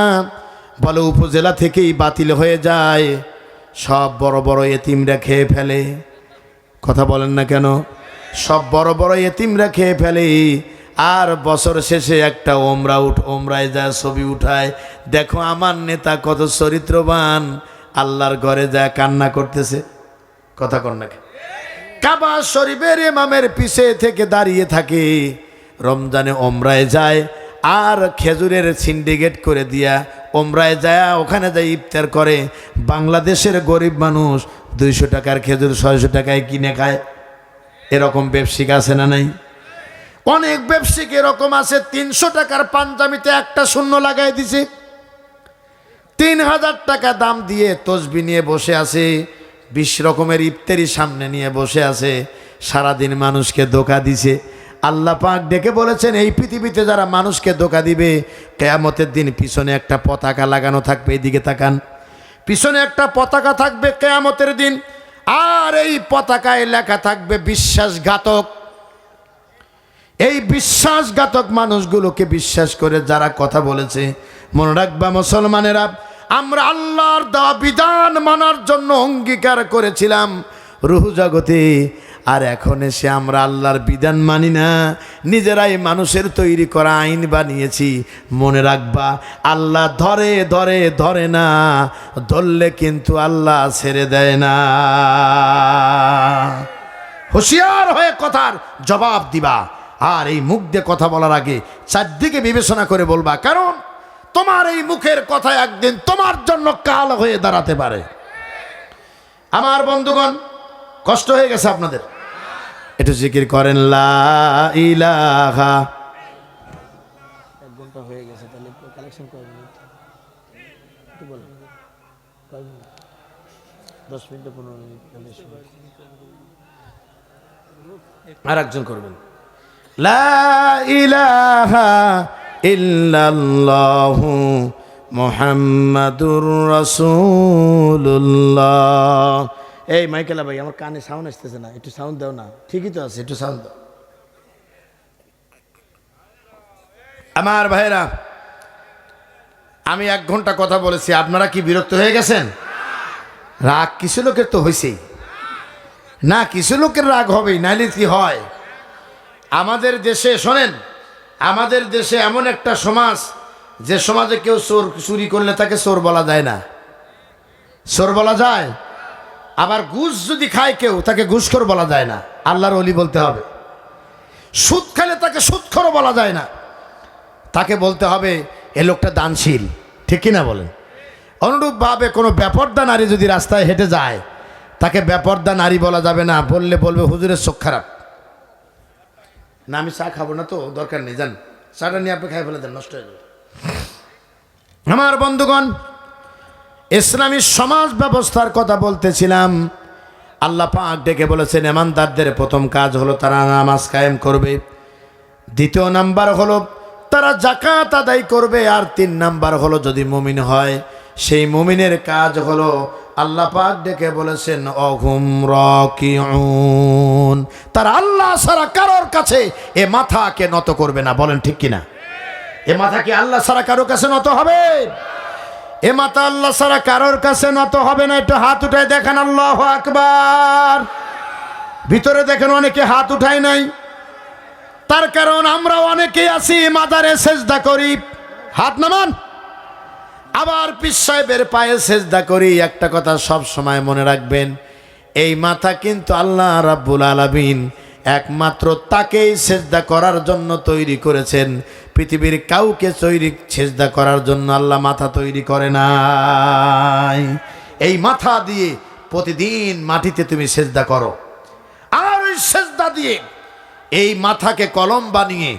বলে, উপজেলা থেকেই বাতিল হয়ে যায়, সব বড় বড় এতিমরা খেয়ে ফেলে। কথা বলেন না কেন? সব বড় বড় এতিমরা খেয়ে ফেলে। আর বছর শেষে একটা ওমরায় যায় ছবি উঠায়, দেখো আমার নেতা কত চরিত্রবান, আল্লাহর ঘরে যায় কান্না করতেছে। কথা কন না? কাবা শরীফের ইমামের পিছে থেকে দাঁড়িয়ে থাকে, রমজানে ওমরায় যায় আর খেজুরের সিন্ডিকেট করে দিয়া ওমরায় যায়, ওখানে যায় ইফতার করে। বাংলাদেশের গরিব মানুষ 200 টাকার খেজুর 600 টাকায় কিনে খায়। এরকম ব্যবসায়িক আছে না নাই? অনেক ব্যবসায়িক এরকম আছে, 300 টাকার পাঞ্জাবিতে একটা শূন্য লাগাই দিছে, 3000 টাকা দাম দিয়ে তসবি নিয়ে বসে আছে, 20 রকমের ইফতারি সামনে নিয়ে বসে আছে, সারাদিন মানুষকে ধোঁকা দিছে। আল্লাহ পাক ডেকে বলেছেন, এই পৃথিবীতে যারা মানুষকে ধোঁকা দিবে, কিয়ামতের দিন পিছনে একটা পতাকা লাগানো থাকবে, এদিকে তাকান, পিছনে একটা পতাকা থাকবে কিয়ামতের দিন, আর এই পতাকায় লেখা থাকবে বিশ্বাসঘাতক। এই বিশ্বাসঘাতক মানুষগুলোকে বিশ্বাস করে যারা কথা বলেছে, মনে রাখবা মুসলমানেরা, আমরা আল্লাহর দেওয়া বিধান মানার জন্য অঙ্গীকার করেছিলাম রূহ জগতে, আর এখন এসে আমরা আল্লাহর বিধান মানি না, নিজেরাই মানুষের তৈরি করা আইন বানিয়েছি। মনে রাখবা, আল্লাহ ধরে ধরে ধরে না, ধরলে কিন্তু আল্লাহ ছেড়ে দেয় না। হুঁশিয়ার হয়ে কথার জবাব দিবা, আর এই মুখ দিয়ে কথা বলার আগে চারদিকে বিবেচনা করে বলবা, কারণ তোমার এই মুখের কথা একদিন তোমার জন্য কাল হয়ে দাঁড়াতে পারে। আমার বন্ধুগণ, কষ্ট হয়ে গেছে আপনাদের? একটু জিকির করেন, লা ইলাহা। 1 ঘন্টা হয়ে গেছে, তাহলে কালেকশন কয় মিনিট? একটু বলেন, 10 মিনিট 15 মিনিট? আর একজন করবেন, লা ইলাহা ইল্লাল্লাহু মুহাম্মাদুর রাসূলুল্লাহ। এই মাইকেলা ভাই, আমার কানে সাউন্ড আসতেছে না, একটু সাউন্ড দাও না। ঠিকই তো আছে, একটু সাউন্ড দাও। আমার ভাইরা, আমি 1 ঘন্টা কথা বলেছি, আপনারা কি বিরক্ত হয়ে গেছেন? রাগ কিছু লোকের তো হয়েছেই না, কিছু লোকের রাগ হবেই, নাইলে কি হয়? আমাদের দেশে শোনেন, আমাদের দেশে এমন একটা সমাজ, যে সমাজে কেউ চুরি করলে তাকে চোর বলা যায় না। চোর বলা যায়, আবার ঘুষ যদি খায় কেউ, তাকে ঘুষখোর বলা যায় না, আল্লাহর ওলি বলতে হবে। সুদ খেলে তাকে সুদখোর বলা যায় না, তাকে বলতে হবে এ লোকটা দানশীল। ঠিক কিনা বলেন? অনুরূপভাবে কোনো বেপরদা নারী যদি রাস্তায় হেঁটে যায়, তাকে বেপরদা নারী বলা যাবে না, বললে বলবে হুজুরের চোখ খারাপ। না, আমি চা খাবো না, তো দরকার নেই, যান চাটা নিয়ে আপনি খাই ফেলে দেন, নষ্ট হয়ে যাবে। আমার বন্ধুগণ, ইসলামী সমাজ ব্যবস্থার কথা বলতেছিলাম। আল্লাহ পাক ডেকে বলেছেন, ইমানদারদের প্রথম কাজ হলো তারা নামাজ কায়েম করবে, 2 নাম্বার হলো তারা যাকাত আদায় করবে, আর 3 নাম্বার হলো যদি মুমিন হয়, সেই মুমিনের কাজ হলো আল্লাহ পাক ডেকে বলেছেন অহুম রাকিউন, তারা আল্লাহ ছাড়া কারোর কাছে এ মাথাকে নত করবে না। বলেন ঠিক কিনা? এ মাথা কি আল্লাহ ছাড়া কারোর কাছে নত হবে? এ মাথা আল্লাহ ছাড়া কারোর কাছে নত হবে না। একটু হাত উঠায় দেখেন, আল্লাহু আকবার। ভিতরে দেখেন অনেকে হাত উঠায় নাই, তার কারণ আমরা অনেকেই আছি মাজারে সেজদা করি, হাত নামান, আবার পীর সাহেবের পায়ে সেজদা করি। একটা কথা সব সময় মনে রাখবেন, এই মাথা কিন্তু আল্লাহ রাব্বুল আলামিন একমাত্র তাকেই সেজদা করার জন্য তৈরি করেছেন। পৃথিবীর কাউকে সেজদা করার জন্য আল্লাহ মাথা তৈরি করে নাই। এই মাথা দিয়ে প্রতিদিন মাটিতে তুমি সেজদা করো, আর ওই সেজদা দিয়ে এই মাথাকে কলম বানিয়ে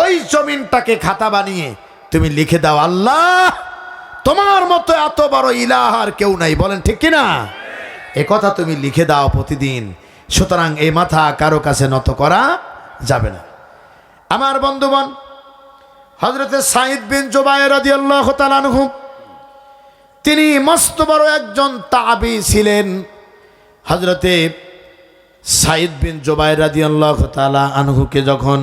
ওই জমিনটাকে খাতা বানিয়ে তুমি লিখে দাও, আল্লাহ তোমার মতো এত বড় ইলাহ আর কেউ নাই। বলেন ঠিক কিনা? এ কথা তুমি লিখে দাও প্রতিদিন। সুতরাং এই মাথা কারো কাছে নত করা যাবে না। আমার বন্ধুগণ, হযরতে সাঈদ বিন জুবায়ের রাদিয়াল্লাহু তাআলা আনহু, তিনি মস্ত বড় একজন তাবী ছিলেন। হযরতে সাঈদ বিন জুবায়ের রাদিয়াল্লাহু তাআলা আনহুকে যখন